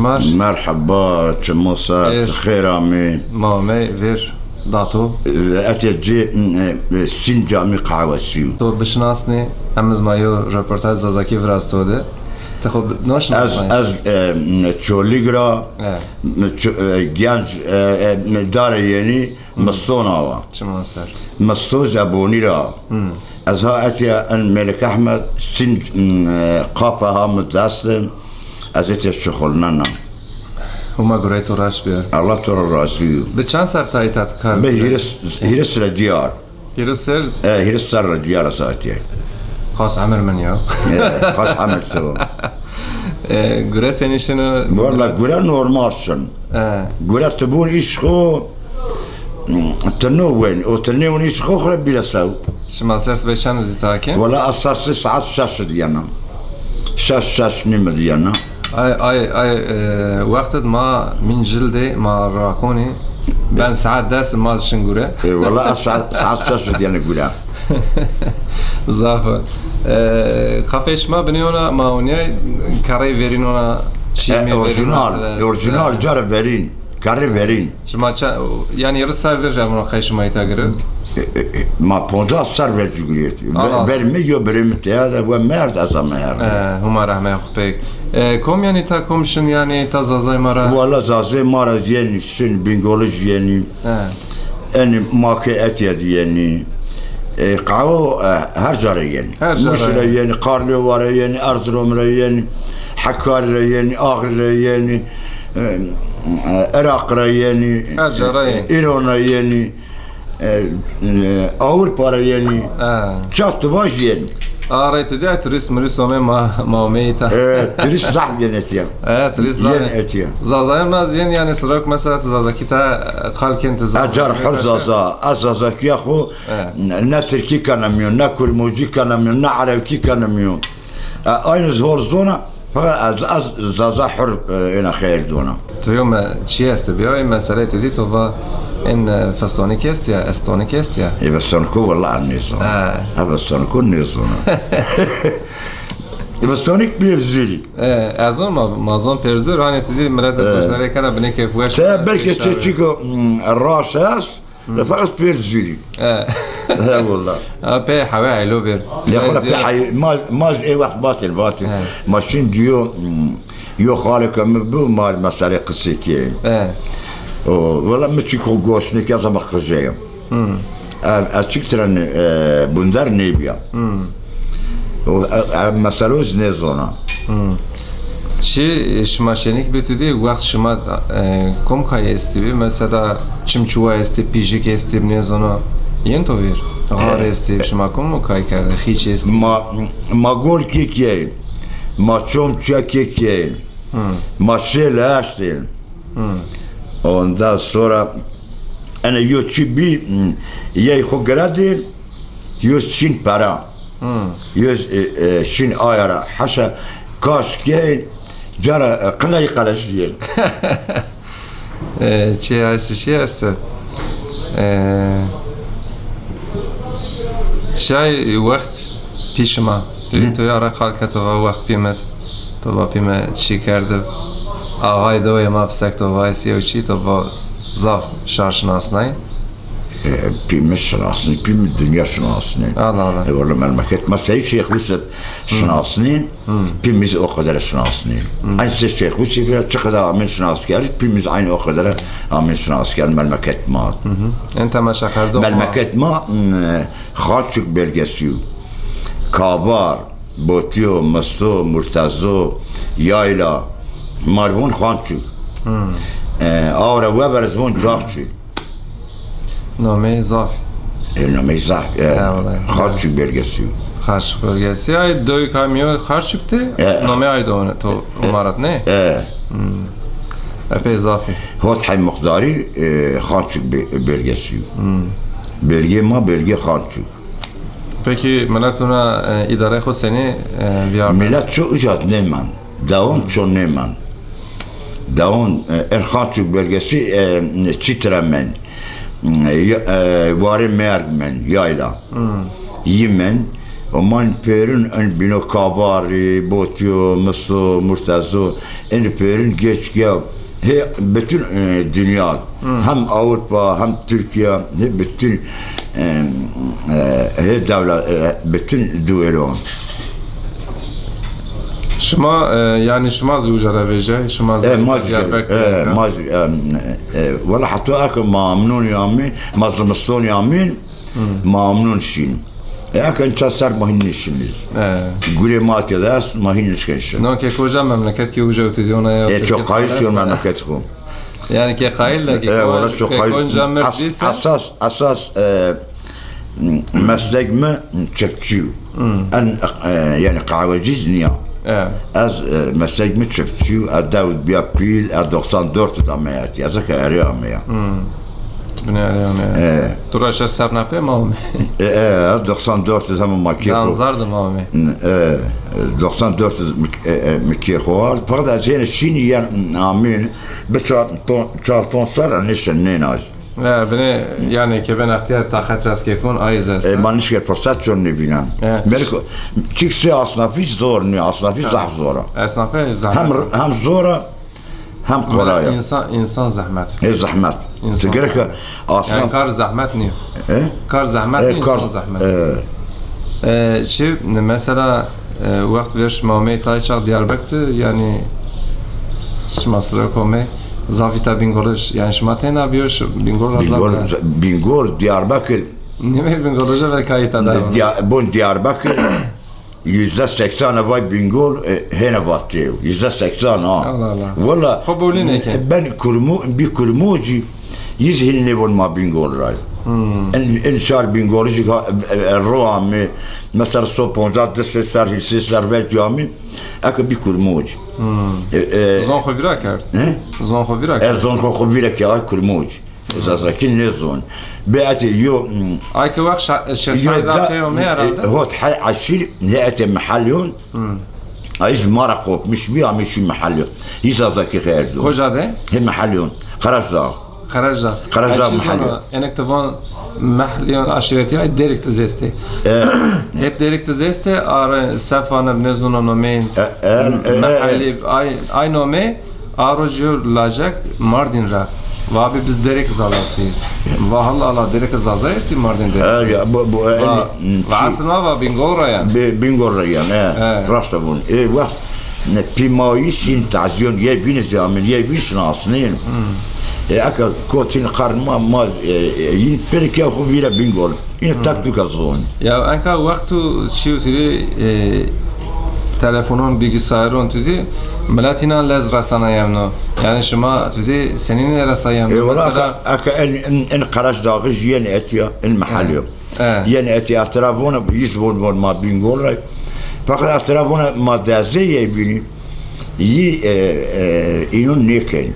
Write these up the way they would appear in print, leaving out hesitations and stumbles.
شمار مرحبا موسى خير عمي مامي فير داتو اتجي سنجامي قعوسيو تو بشناسني امز مايو ريبورتاج زازاكي فراستوده تخو نوش از تشوليغرا جانج دار يعني مستوناوا شما سر مستوز ابوني را از ها اتيا الملك احمد سن قافها متداستم از اتيا شغلنا هما قريتو راش بير الله ترى راسيو بچان سر تايتات كار به هيرس الديار هيرس سرز هيرس سر الديار ساعتي خاص عمر من يو خاص عملته قرا سني شنو والله قرا نورمالشن قرا تبون ايش خو تنوين او تنوين ايش خو خرب بلا سو شما سرس بچان دي تاكين ولا اثر ساعات شاشه ديانا شاش نيم ديانا اي وقت ما من جلدي ما راكوني بان ساعات داس ما شنقوله والله ساعات شاشه ديانا قرا زافر خفيش ما بنيونا ما هوني كاري فيرينونا شيء اورجينال جار برين كاري برين شما يعني رسال فيرجا من خيش ما يتاقرب ما بونجا سر بالجوريت برميو برمت هذا ومرد ازمه هما رحمه يخبيك كم يعني تا كومشن يعني تا زازاي مرا والله زازاي مرا يعني شن بنغولج يعني ان ماكي اتيد يعني قاو هرجري يعني مش يعني قارلو ورا يعني ارزروم يعني حكار يعني اغل يعني عراق يعني ايران يعني اوروبا يعني شات باش يعني ريت دي توريست مريسو ما ميتا توريست زعم يعني اتيا توريست يعني زازاي ما زين يعني سراك مثلا زازا كيتا قال كنت زازا اجر حرزازا ازازا كي اخو نا تركي كان ميون نا كل موجي كان ميون نا عربي كان ميون اين زور زونا فاز زازا حر هنا خير دونا تو يوم تشي استبيو مساله دي تو ان فستوني كيستيا استوني كيستيا يبستونكو والله عن نيزون بستونكو نيزون يبستونك بيرزيلي ازون ما زون بيرزر هاني تدي مرات بجداري كان بني كيف واش بركه تشيكو الراساس فقط بيرزيلي والله بي حواي لو بير ما اي وقت باطل ماشين ديو يو خالك مبو مال مساله قصيكي والله مشيكو غوشني كذا مخرجيه اشكترن بندر نيبيا مسالوز نزونا چی شما شنیک بتودی وقت شما کم کای استیبی مثلا چمچوها استیب پیجیک استیب نزونا ین تو بیر غار استیب شما کم کای کرده خیچ استیب ما گول کیکیه ما چمچوها کیکیه ما شیل هشتیل ondan sonra ana yoçu bir yey xogradı yüz şin para yüz şin ayara haşa kaş gel jara qanay qalash yer çi asişi است شای وقت پیش ما تو یارا خالکت و وقت پیمت تو با پیمه چی کرده آقای دوی ما بسک تو وایسی و چی تو با زاف شارشناس نای پیمه شناسنی پیمه دنیا شناسنی الله والله مملکت مسیح شیخ وسب شناسنی پیمیز او قدر شناسنی این سه شیخ وسب چقدر آمین شناس کرد پیمیز این او قدر آمین شناس کرد مملکت ما انت ما شکردو مملکت ما خاطشک بلگسیو کابار بوتیو مستو مرتزو یایلا ماربون خانچو آوره و برزبون جاخچو نامه زافی نامه زافی خارچوک برگسیو خارچوک برگسی ای دوی کامیو خارچوک ته نامه ای دونه تو امارت نه افی زافی هات حی مقداری خارچوک برگسیو برگه ما برگه خارچوک پکی ملتونا اداره خود سنی بیار ملت چو اجاد نمان داون چون نمان داون خارچوک برگسی چیترمن واري ميرمن يايلا يمن ومان پیرن ان بینو کاباری بوتیو مصو مرتزو ان پیرن geç gel he bütün dünya hem Avrupa hem Türkiye he bütün he devlet bütün duelon شما يعني شما زوجة رفيجة شما ما ولا حتى اكو ممنون يامين ما زمستون يامين ممنون شين اكن تسر مهنشين قولي ما تداس مهنش كنش نو كي كوجا مملكت كي وجا وتديونا يا شو قايل في مملكتكم يعني كي قايل لك كون جامر اساس مسلك ما تشفتشو ان يعني قاوجيزنيا از مسلك ما تشفتشو داود بيابيل 94 داميات يا زكا ارياميا بني عليهم تراش السرنابي مامي 94 زمان ماكيخو نعم زارد مامي 94 مكيخو فقط عشان الشيني يعني عامين بشار طون صار نشنين اج لا بني يعني كبن اختيار تاخت راس كيفون ايز است ما نشكر فرصات شون نبينان ملكو تشيكسي اصلا فيش زورني اصلا فيش زح زوره اصلا زحمه هم زوره هم قرايه انسان زحمت ايه زحمت تقولك اصلا يعني كار زحمت نيو ايه كار زحمت انسان زحمت شو مثلا وقت ويش مامي تايشا دياربكر يعني شماسره كومي زافيتا بينغولش يعني شماتينا بيوش بينغول دياربكر نيمه بينغولجا ve kayıta da بون دياربكر %80 vay Bingöl hene battı. %80 ha. Allah Allah. Valla. Kabulüne ki. Ben bir kurmucu yüzhinli bulma Bingöl ray. En şar Bingöl'cü roami mesela soponca desesler hissesler ve cami akı bir kurmucu. Zon xovira kard. Ne? Zon xovira kard. Zon xovira kard kurmucu. زازاكين نزون بقت اليوم اي كواخ شخصيات رافيو ما راد هو تحي عشير هات محليون ايش مرقوب مش بيها مش محليون يزازاكي غير دو كوجا هي محليون خرج دا محليون انك تفون محليون عشيرتي هاي ديريكت زيستي هيت ديريكت زيستي ار سفانا بنزونو نومين محلي اي نومي اروجور لاجك ماردين را و abi biz derek zalasıyız. Va Allah derek zazayız ki Mardin'de. Ya bu ve aslında va Bingöl Rayan. Bingöl Rayan. Rasta bun. Vakt ne pimayı sin tazyon ye biniz amel ye bin asnın. Aka kotin qarma ma yin perke xu vira Bingöl. Yine taktik azon. Ya anka vaktu çiğ telefonun bilgisayarın tüdi ملاتنا لاز راسنا يمنو يعني شما تدي سنين راسا يمنو مثلا اكا ان قراش داغج ين اتيا المحل ين اتيا ترافونا بيزبون ما بينغول فقط ترافونا ما دازي يبيني يي انون نيكن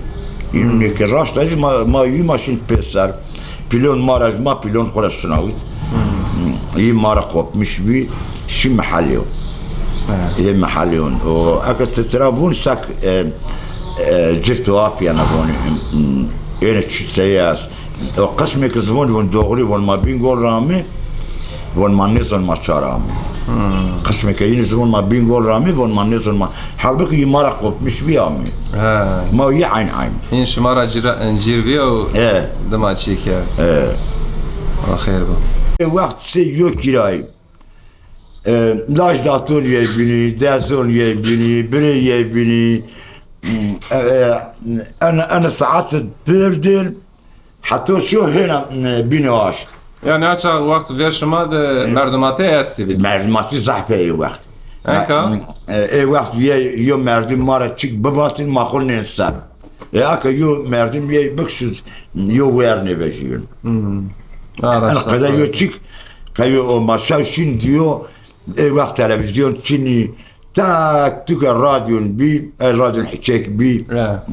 راست از ما يي ماشين بيسار بيلون ماراج ما بيلون خلاصناوي يي مارقوب مش بي شي محليو إيه محليون وأكيد ترابون ساك جرت وافي أنا بوني إيه سياس وقسمك زبون ون دوغري ون ما بينغول رامي ون ما نزل ما شارامي قسمك ين زبون ما بينغول رامي ون ما نزل ما حربك يمرقب مش بيامي ما هي عين إن شمارة جير بيو دما تشيك خير بو وقت سيو كراي لاج داتون يبني دازون يبني بري يبني انا ساعات بردل حتى شو هنا بنواش يعني اچا وقت وير شما ده مردماتي استي مردماتي زحفه اي وقت اكا اي وقت يو مردم مارا تشيك بباطن ما خلنا نسال اكا يو مردم يي بكشز يو ويرني بجيون انا قدا يو تشيك كيو ما شاوشين ديو اي وقت تلفزيون تشيني تاك توك الراديو بي الراديو الحشيك بي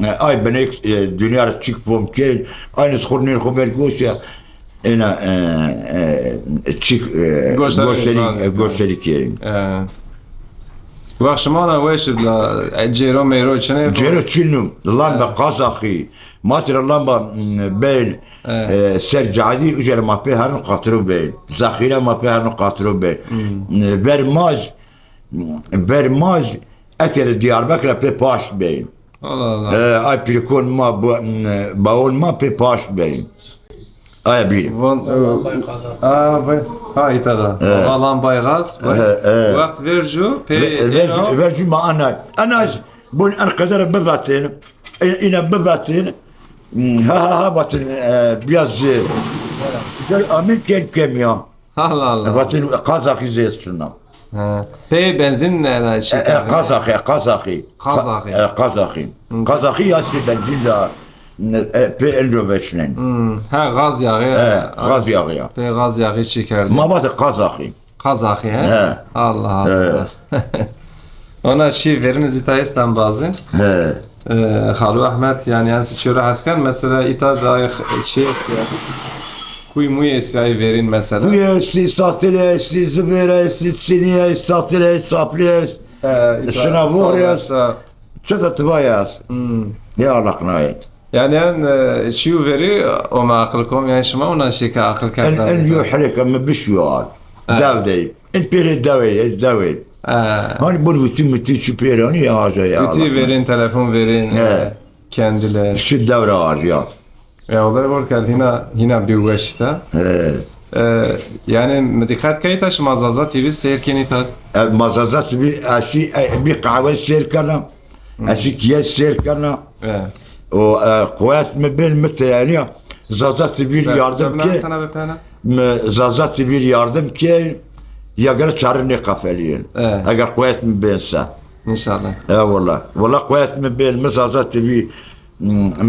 اي بنيك دنيا تشيك فوم كين اي نسخرني الخبر جوشيا انا تشيك جوشلي كين وقشمانا ويش جيرو ميرو چنه جيرو تشنو لامبا قازاخي ماتر لامبا بين سرجعدي وجر ما بي هرن قاطرو بين ذخيره ما بي هرن قاطرو بين برماز اتر دياربكر بي باش بين الله الله اي بيكون ما باول ما بي باش بين اي بي هاي ترى والله بايغاس وقت فيرجو فيرجو ما انا بون انا قدر بباتين انا بباتين ها باتين بياز امين كيميا الله الله باتين قازاخي زيستنا بي بنزين شيء قازاخي ياسي بنزين بي انوفيشنين ها غاز ياغي غاز ياغي بي غاز ياغي شي كرد ما بات قازاخي ها الله الله ona şi verin zitayistan bazı Xalu Ahmet yani yansı çöre haskan mesela ita da şey kuy muy esayı verin mesela kuy esti statile esti zubera esti çiniye statile sapliye şuna vuruyoruz çöte tıbayaz ya Allah kınayet yani çiu veri o ma akılkom yani şuma ona şika akıl kârdan en yuhrika me bişuar davdey en peri davey hani bunu bütün şüpheli hani ya ağaca ya bütün verin telefon verin kendileri şu devre var ya o da var ki yine bir uğraşta yani medikal kayıtaş Mazaza TV seyirkeni tat Mazaza TV bir kahve seyir kana aşı kiye seyir kana o kuvvet mi bil müteyani Zaza TV yardım ki Zaza TV yardım ki يقدر تعرني قفلين اگر قوات من بين سا ان شاء الله والله قوات من بين مزازات تبي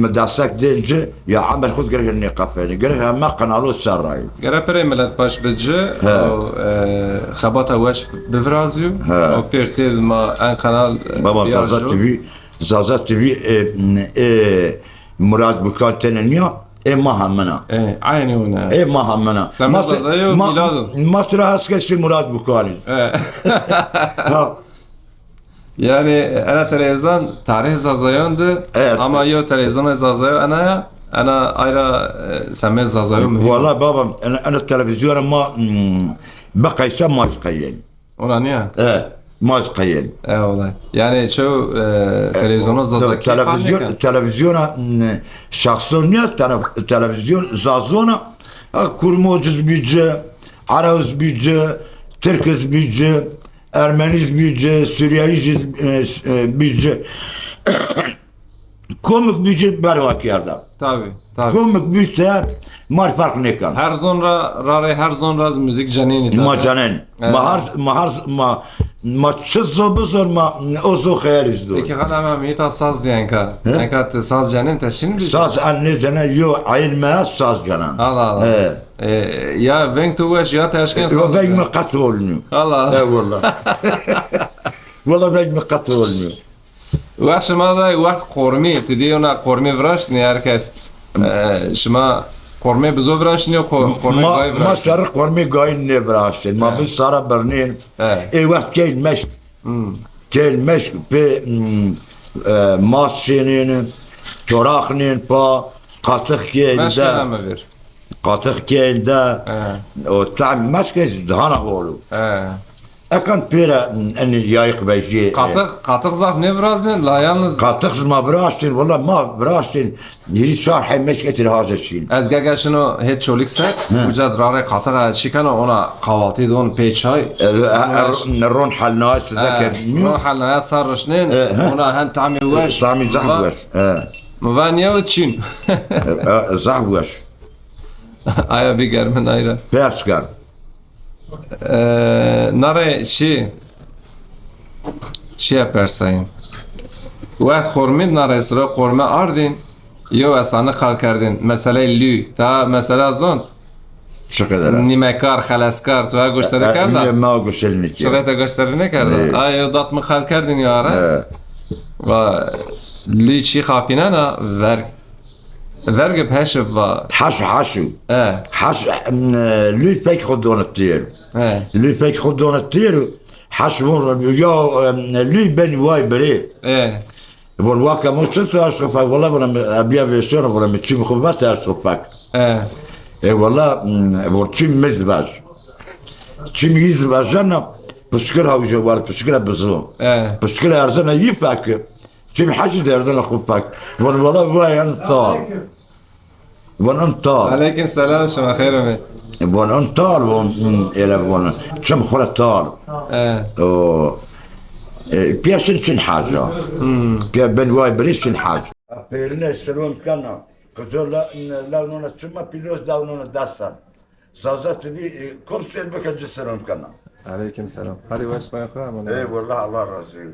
مدعسك دينجي يا عمل خذ قرقني قفلين قرق ما قنالو سراي قرق بري ملت باش بجي او خبطه واش بفرازيو او بيرتيل ما ان قنال بابا زازات تبي مراد بكان تنيا ما همنا عيني هنا ما همنا سمع زازايو ميلادو ما ترى هسكش في مراد بكاني yani ana televizyon tarih Zazayan'dı ama yo televizyon Zazayo ana ayrı seme Zazayo mühim. Valla babam ana televizyon ma bakaysa ma qiyyin. Ona niye? ما قيل والله يعني شو تلفزيون زازاكي تلفزيون شخصونية تلفزيون زازونا كرموجز بيجي عراوز بيجي تركز بيجي أرمنيز بيجي سوريايز بيجي komik بيجي برواك ياردا tabii komik بيجي ما الفرق نكان her sonra her sonra müzik canini ما جنين ما تشزو بزر ما اوزو خير يزدو peki kalama mita saz diyen ka enkat saz canin teşin bir saz anne cana yo ayılmaya saz canan Allah ya venk tuvaş ya teşken saz yo venk mi katı olmuyor Allah vallahi vallahi venk mi katı olmuyor وشما دا وقت قرمی تو دیونا قرمی ورشتنی herkes شما قرمی بزو ورشتنی یا قرمی گای ورشتنی ما سر قرمی گای نه ورشتن ما بس سارا برنین ای وقت کیل مشک به ماس شینین çoraknin pa qatık kiyinde o tam maskes dhana olu أكن بيرا أن يايق بيجي قاطق زاف نفرازن لا يالنز قاطق ما براشتين والله ما براشتين يجي شرح مش كتير هذا الشيء أزجاج شنو هيد شوليك سات وجد راري قاطق شيء كانوا أنا قواتي دون بيتشاي نرون حلناس تذكر نرون حلناس صار رشنين أنا هن تعمي وش تعمي زحوش مفانيا وتشين زحوش آیا بیگر من آیره پرسکر ناره چی پرساییم وقت خورمید ناره اسرا خورمه آردین یا اصلا خال کردین مسئله لی تا مسئله زند چقدر نیمه کار خلاصکار تو ها گوشتری کردن ما گوشتری نکردم چقدر گوشتری نکردن آیا دات مخال کردین یا آره و لی چی خاپینه نه ورگ بهشف و حشو لي فيك خدون الطير لي فيك خدون الطير حسبون يا لي بني واي بري بون واقع مصطفى اشرفك والله بنا ابيا بيسون بنا متشي خدمات اشرفك اي والله بون تشي مزباج تشي مزباج انا بشكرها وجوال بشكرها بزوم بشكرها ارزنا يفك تشي حاجه ارزنا خفك بون والله واي انت بون انت عليكم السلام شو خير بون انطال بون الى بون شم خلطال بياسن شن حاجه بيا بن واي بريش شن حاجه بيرنا السلام كان كتر لا نون ثم بيلوس داونون داستان زازات لي كل شيء بك السلام كان عليكم السلام هذه واش ما يخرج اي والله الله راسي